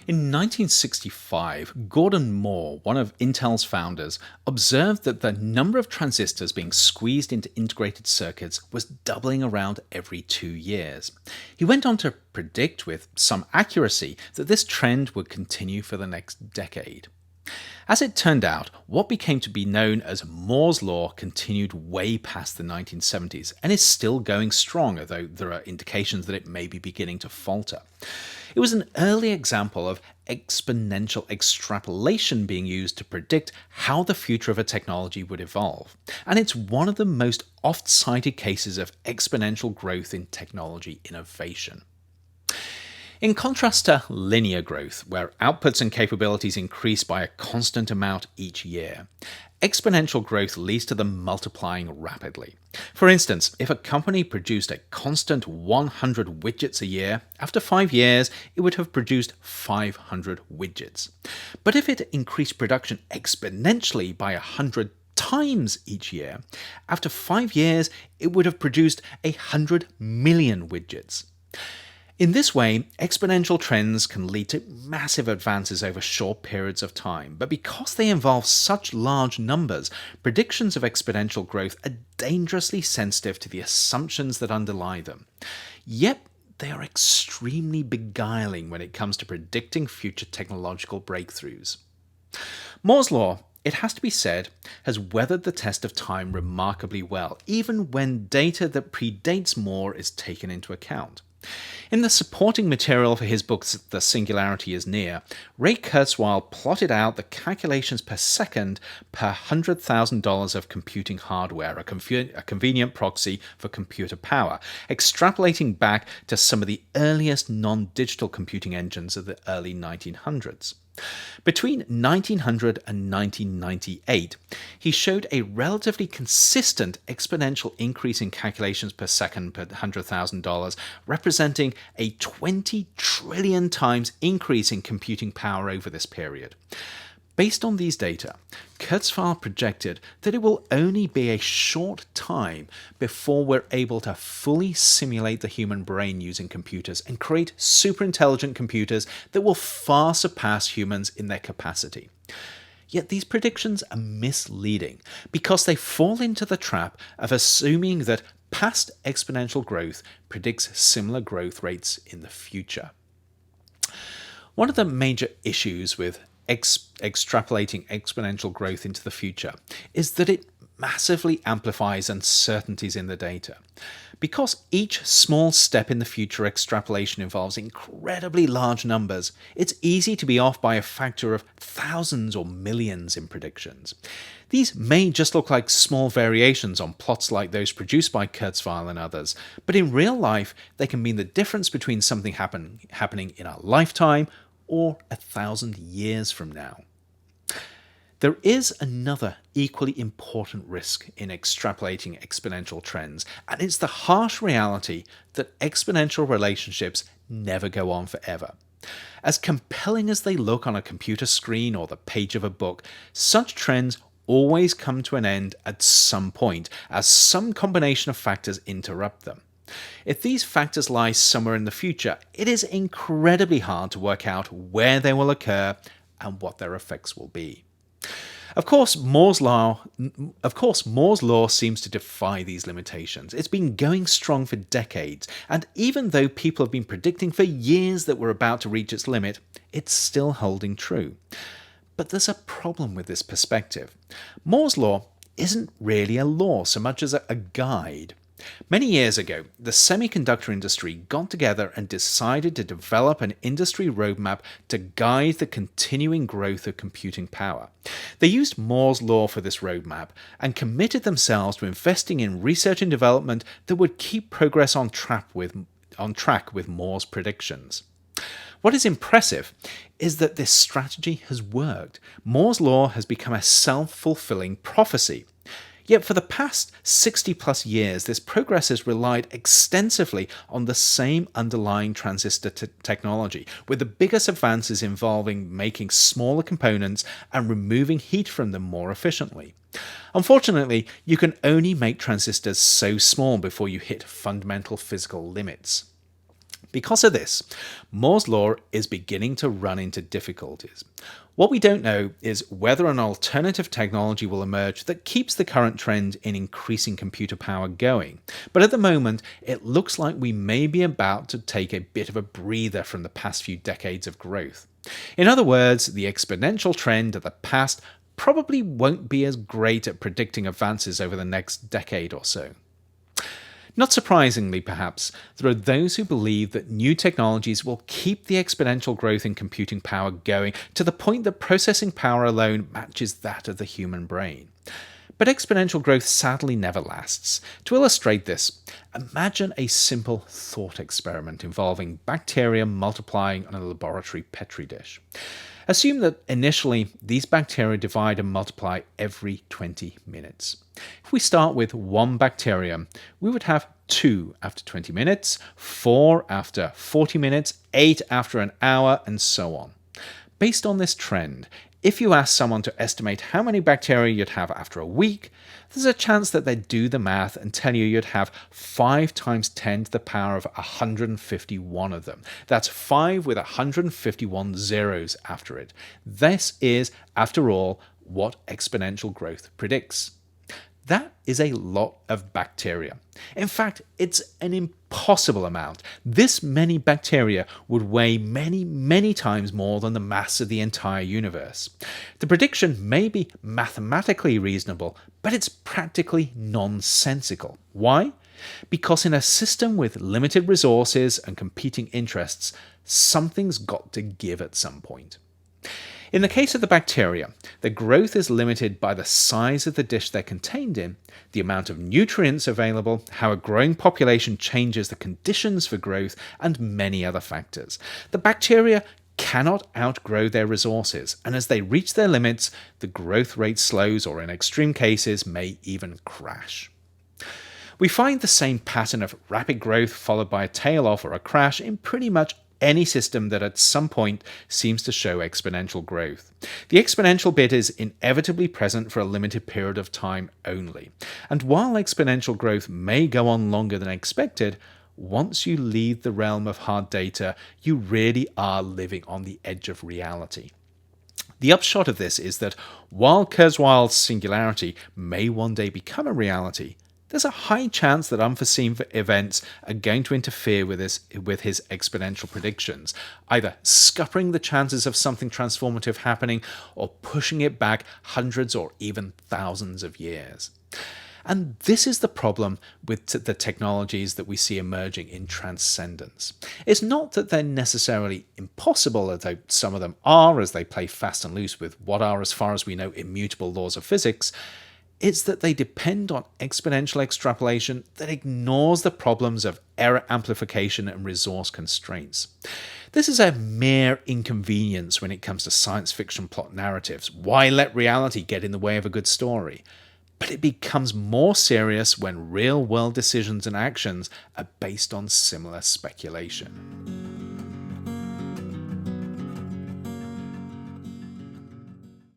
In 1965, Gordon Moore, one of Intel's founders, observed that the number of transistors being squeezed into integrated circuits was doubling around every 2 years. He went on to predict with some accuracy that this trend would continue for the next decade. As it turned out, what became to be known as Moore's Law continued way past the 1970s and is still going strong, although there are indications that it may be beginning to falter. It was an early example of exponential extrapolation being used to predict how the future of a technology would evolve, and it's one of the most oft-cited cases of exponential growth in technology innovation. In contrast to linear growth, where outputs and capabilities increase by a constant amount each year, exponential growth leads to them multiplying rapidly. For instance, if a company produced a constant 100 widgets a year, after 5 years it would have produced 500 widgets. But if it increased production exponentially by 100 times each year, after 5 years it would have produced 100 million widgets. In this way, exponential trends can lead to massive advances over short periods of time, but because they involve such large numbers, predictions of exponential growth are dangerously sensitive to the assumptions that underlie them. Yet, they are extremely beguiling when it comes to predicting future technological breakthroughs. Moore's Law, it has to be said, has weathered the test of time remarkably well, even when data that predates Moore is taken into account. In the supporting material for his book The Singularity is Near, Ray Kurzweil plotted out the calculations per second per $100,000 of computing hardware, a convenient proxy for computer power, extrapolating back to some of the earliest non-digital computing engines of the early 1900s. Between 1900 and 1998, he showed a relatively consistent exponential increase in calculations per second per $100,000, representing a 20 trillion times increase in computing power over this period. Based on these data, Kurzweil projected that it will only be a short time before we're able to fully simulate the human brain using computers and create superintelligent computers that will far surpass humans in their capacity. Yet these predictions are misleading because they fall into the trap of assuming that past exponential growth predicts similar growth rates in the future. One of the major issues with extrapolating exponential growth into the future is that it massively amplifies uncertainties in the data. Because each small step in the future extrapolation involves incredibly large numbers, it's easy to be off by a factor of thousands or millions in predictions. These may just look like small variations on plots like those produced by Kurzweil and others, but in real life they can mean the difference between something happening in our lifetime or 1,000 years from now. There is another equally important risk in extrapolating exponential trends, and it's the harsh reality that exponential relationships never go on forever. As compelling as they look on a computer screen or the page of a book, such trends always come to an end at some point, as some combination of factors interrupt them. If these factors lie somewhere in the future, it is incredibly hard to work out where they will occur and what their effects will be. Of course, Moore's Law seems to defy these limitations. It's been going strong for decades, and even though people have been predicting for years that we're about to reach its limit, it's still holding true. But there's a problem with this perspective. Moore's Law isn't really a law so much as a guide. Many years ago, the semiconductor industry got together and decided to develop an industry roadmap to guide the continuing growth of computing power. They used Moore's Law for this roadmap and committed themselves to investing in research and development that would keep progress on track with Moore's predictions. What is impressive is that this strategy has worked. Moore's Law has become a self-fulfilling prophecy. Yet for the past 60 plus years, this progress has relied extensively on the same underlying transistor technology, with the biggest advances involving making smaller components and removing heat from them more efficiently. Unfortunately, you can only make transistors so small before you hit fundamental physical limits. Because of this, Moore's law is beginning to run into difficulties. What we don't know is whether an alternative technology will emerge that keeps the current trend in increasing computer power going. But at the moment, it looks like we may be about to take a bit of a breather from the past few decades of growth. In other words, the exponential trend of the past probably won't be as great at predicting advances over the next decade or so. Not surprisingly, perhaps, there are those who believe that new technologies will keep the exponential growth in computing power going to the point that processing power alone matches that of the human brain. But exponential growth sadly never lasts. To illustrate this, imagine a simple thought experiment involving bacteria multiplying on a laboratory petri dish. Assume that initially these bacteria divide and multiply every 20 minutes. If we start with one bacterium, we would have 2 after 20 minutes, 4 after 40 minutes, 8 after an hour, and so on. Based on this trend, if you ask someone to estimate how many bacteria you'd have after a week, there's a chance that they'd do the math and tell you you'd have 5 times 10 to the power of 151 of them. That's 5 with 151 zeros after it. This is, after all, what exponential growth predicts. That is a lot of bacteria. In fact, it's an impossible amount. This many bacteria would weigh many, many times more than the mass of the entire universe. The prediction may be mathematically reasonable, but it's practically nonsensical. Why? Because in a system with limited resources and competing interests, something's got to give at some point. In the case of the bacteria, the growth is limited by the size of the dish they're contained in, the amount of nutrients available, how a growing population changes the conditions for growth, and many other factors. The bacteria cannot outgrow their resources, and as they reach their limits, the growth rate slows or in extreme cases may even crash. We find the same pattern of rapid growth followed by a tail off or a crash in pretty much any system that at some point seems to show exponential growth. The exponential bit is inevitably present for a limited period of time only. And while exponential growth may go on longer than expected, once you leave the realm of hard data, you really are living on the edge of reality. The upshot of this is that while Kurzweil's singularity may one day become a reality, there's a high chance that unforeseen events are going to interfere with his exponential predictions, either scuppering the chances of something transformative happening or pushing it back hundreds or even thousands of years. And this is the problem with the technologies that we see emerging in Transcendence. It's not that they're necessarily impossible, although some of them are, as they play fast and loose with what are, as far as we know, immutable laws of physics. It's that they depend on exponential extrapolation that ignores the problems of error amplification and resource constraints. This is a mere inconvenience when it comes to science fiction plot narratives. Why let reality get in the way of a good story? But it becomes more serious when real-world decisions and actions are based on similar speculation.